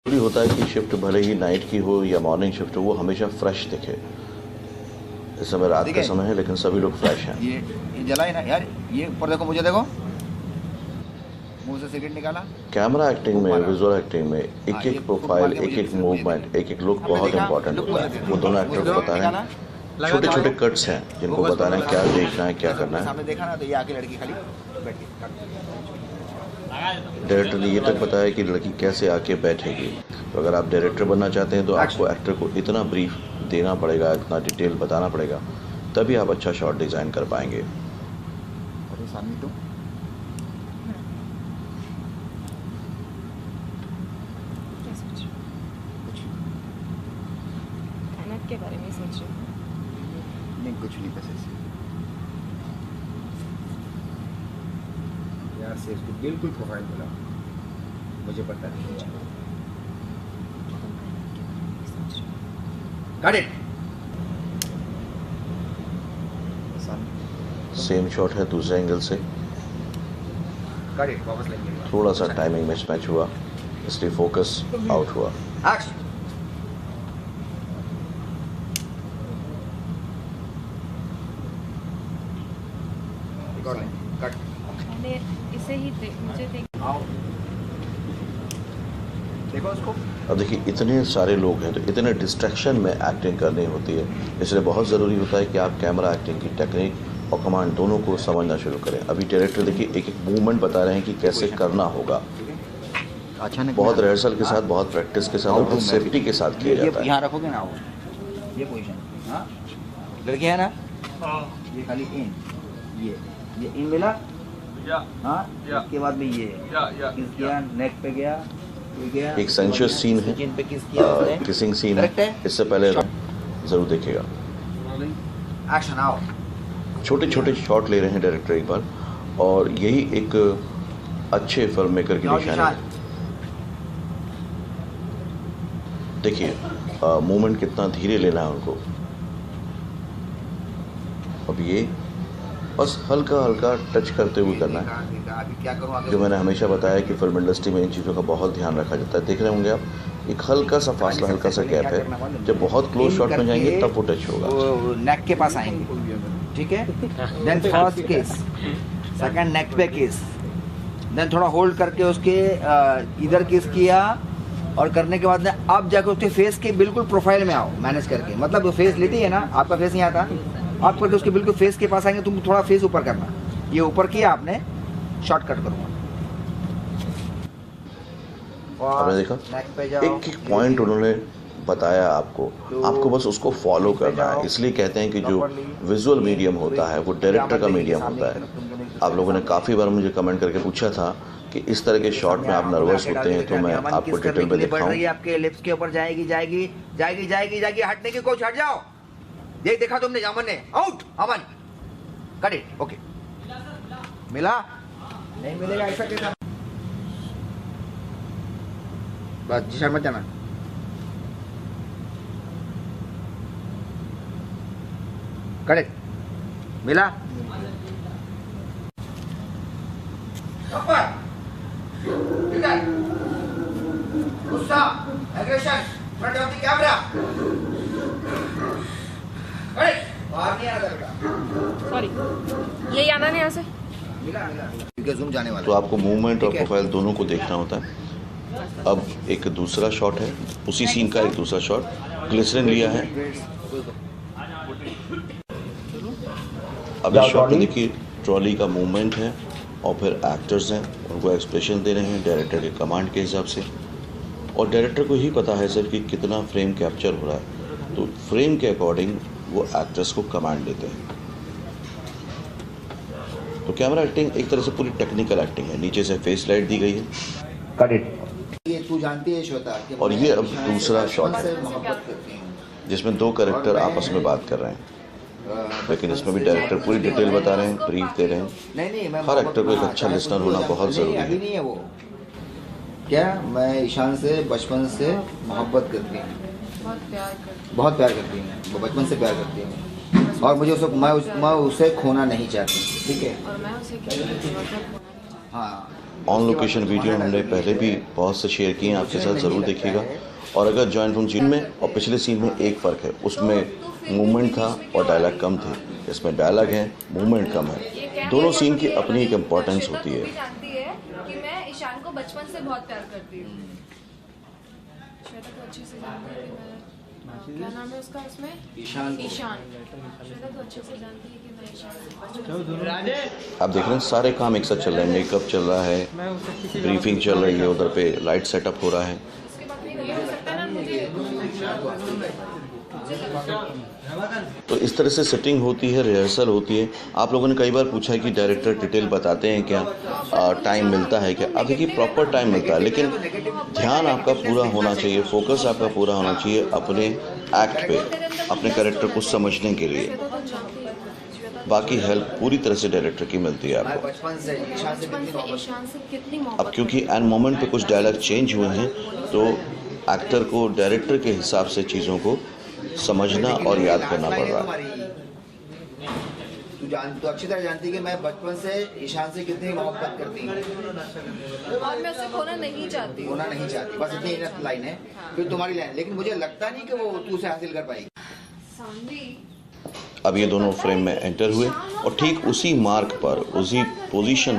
जरूरी होता है कि शिफ्ट भले ही नाइट की हो या मॉर्निंग शिफ्ट हो, वो हमेशा फ्रेश दिखे। इस समय रात का समय है लेकिन सभी लोग फ्रेश हैं। ये जला है ना यार, ये ऊपर देखो, मुझे देखो, मुंह से सिगरेट निकाला। कैमरा एक्टिंग में, विजुअल एक्टिंग में एक एक प्रोफाइल, एक एक मूवमेंट, एक एक लुक बहुत इंपॉर्टेंट होता है। वो दोनों एक्टर को बता रहे हैं, छोटे छोटे कट्स हैं जिनको बता रहे हैं क्या देखना है, क्या करना है। सामने देखा ना, तो ये आके लड़की खाली बैठ के डायरेक्टर ने ये तक बताया कि लड़की कैसे आके बैठेगी। तो अगर आप डायरेक्टर बनना चाहते हैं तो आपको एक्टर को इतना ब्रीफ देना पड़ेगा, इतना डिटेल बताना पड़ेगा, तभी आप अच्छा शॉट डिज़ाइन कर पाएंगे। अरे सामने तो के बारे में सोच रही हूँ। नहीं, कुछ नहीं, बस ऐसे यार से इसको बिल्कुल प्रोफाइल मिला, मुझे पता है। Got it. सेम शॉट है दूसरे एंगल से, गॉट इट, वापस लेंगे। थोड़ा सा टाइमिंग मिसमैच हुआ, इसलिए फोकस आउट हुआ। एक्शन। कट। मैंने इसे ही मुझे आओ, देखो उसको। अब देखिए इतने सारे लोग हैं तो इतने डिस्ट्रैक्शन में एक्टिंग करनी होती है, इसलिए बहुत ज़रूरी होता है कि आप कैमरा एक्टिंग की टेक्निक और कमांड दोनों को समझना शुरू करें। अभी डायरेक्टर देखिए एक एक मूवमेंट बता रहे हैं कि कैसे करना होगा। अचानक बहुत रिहर्सल के साथ, बहुत प्रैक्टिस के साथ और बहुत सेफ्टी के साथ किया जाता है। यहाँ रखोगे ना, ये पोजीशन, हाँ लड़की है ना, ये खाली इन, ये इन मिला, हाँ इसके बाद में ये किस किया, नेक पे गया, ये गया। एक सेंशुअस सीन है, जिन पे किस किया उसने, किसिंग सीन है, इससे पहले ज़रूर देखिएगा। एक्शन। आओ, छोटे छोटे शॉट ले रहे हैं डायरेक्टर एक बार, और यही एक अच्छे फिल्म मेकर की निशानी है। देखिए मूवमेंट कितना धीरे लेना है उनको। अब ये बस हल्का हल्का टच करते हुए करना है। अभी क्या करूँ आगे? जो मैंने हमेशा बताया कि फिल्म इंडस्ट्री में इन चीज़ों का बहुत ध्यान रखा जाता है। देख रहे होंगे आप, एक हल्का सा फासला, हल्का सा गैप है। जब बहुत क्लोज शॉट में जाएंगे तब वो टच होगा। नेक के पास आएंगे, ठीक है। देन फर्स्ट किस, सेकंड नेक पे किस, देन थोड़ा होल्ड करके उसके इधर किस किया, और करने के बाद में अब जाकर उसके फेस के बिल्कुल प्रोफाइल में आओ, मैनेज करके। मतलब फेस लेती है ना, आपका फेस नहीं आता, आप करके उसके बिल्कुल फेस के पास आएंगे। तुम थोड़ा फेस ऊपर करना, ये ऊपर किया आपने, शॉर्टकट करूँगा। आपने देखा एक एक पॉइंट उन्होंने बताया आपको बस उसको फॉलो करना है। इसलिए कहते हैं कि जो विजुअल मीडियम होता है वो डायरेक्टर का मीडियम होता है। आप लोगों ने काफ़ी बार मुझे कमेंट करके पूछा था कि इस तरह के शॉट में आप नर्वस होते हैं, तो मैं आपको डिटेल में दिखाऊं। आपके लिप्स के ऊपर जाएगी जाएगी जाएगी जाएगी जाएगी, हटने की कोशिश, हट जाओ। ये देखा तुमने, अमन ने out, Aman cut it. Okay, मिला नहीं मिलेगा ऐसा कैसा? बस जी शर्मा जाना। करेक्ट, मिला। गुस्सा, aggression, front of the camera. Correct, बाहर नहीं आना बेटा। सॉरी, ये आना नहीं यहाँ से। मिला क्योंकि जूम जाने वाला। तो आपको मूवमेंट और प्रोफाइल दोनों को देखना होता है। अब एक दूसरा शॉट है, उसी सीन का एक दूसरा शॉट, ग्लिसरीन लिया है। अब इस शॉट में देखिए ट्रॉली का मूवमेंट है और फिर एक्टर्स हैं, उनको एक्सप्रेशन दे रहे हैं डायरेक्टर के कमांड के हिसाब से। और डायरेक्टर को ही पता है सर कि कितना फ्रेम कैप्चर हो रहा है, तो फ्रेम के अकॉर्डिंग वो एक्टर्स को कमांड देते हैं। तो कैमरा एक्टिंग एक तरह से पूरी टेक्निकल एक्टिंग है। नीचे से फेस लाइट दी गई है, कट इट। ये तू जानती है श्वेता कि और ये अब दूसरा शॉट है जिसमें दो कैरेक्टर आपस में बात कर रहे हैं, लेकिन इसमें भी डायरेक्टर पूरी डिटेल बता रहे हैं, ब्रीफ दे रहे हैं। नहीं, हर एक्टर को एक अच्छा लिसनर होना बहुत ज़रूरी है। नहीं है वो क्या, मैं ईशान से बचपन से मोहब्बत करती हूँ, बहुत प्यार करती हूँ, वो बचपन से प्यार करती हूँ, और मुझे मैं उसे खोना नहीं चाहती, ठीक है। और मैं उसे क्या, हाँ, ऑन लोकेशन वीडियो हमने पहले भी बहुत से शेयर किए हैं, आपके साथ ज़रूर देखिएगा। और अगर जॉइंट फ्रॉम सीन में और पिछले सीन में एक फ़र्क है, उसमें मूवमेंट था और डायलॉग कम थे। इसमें डायलॉग है, मूवमेंट कम है। दोनों सीन की अपनी एक इम्पोर्टेंस होती है। जानती है कि मैं ईशान को बचपन से बहुत प्यार करती हूँ। श्वेता तो अच्छे से जानती है कि मैं, क्या नाम है उसका उसमें, ईशान। श्वेता तो अच्छे से जानती है कि मैं ईशान से बचपन से। आप देख रहे हैं सारे काम एक साथ चल रहे हैं, मेकअप चल रहा है, ब्रीफिंग चल रही है, उधर पे लाइट सेटअप हो रहा है। उसके बाद नहीं हो सकता ना मुझे। तो इस तरह से सेटिंग होती है, रिहर्सल होती है। आप लोगों ने कई बार पूछा है कि डायरेक्टर डिटेल बताते हैं क्या, टाइम मिलता है क्या। अब देखिए प्रॉपर टाइम मिलता है, लेकिन ध्यान आपका पूरा होना चाहिए, फोकस आपका पूरा होना चाहिए अपने एक्ट पे, अपने कैरेक्टर को समझने के लिए। बाकी हेल्प पूरी तरह से डायरेक्टर की मिलती है आपको। बचपन से ईशान से कितनी अब क्योंकि एंड मोमेंट पे कुछ डायलॉग चेंज हुए हैं, तो एक्टर को डायरेक्टर के हिसाब से चीज़ों को समझना और याद करना पड़ रहा है। तू अच्छी तरह जानती है कि मैं बचपन से ईशान से कितनी मोहब्बत करती हूँ और मैं उसे खोना नहीं चाहती। होना नहीं चाहती, बस इतनी इनफ लाइन है। फिर तुम्हारी लाइन, लेकिन मुझे लगता नहीं कि वो तू उसे हासिल कर पाएगी। सानवी अब ये दोनों फ्रेम में एंटर हुए और ठीक उसी मार्क पर, उसी पोजीशन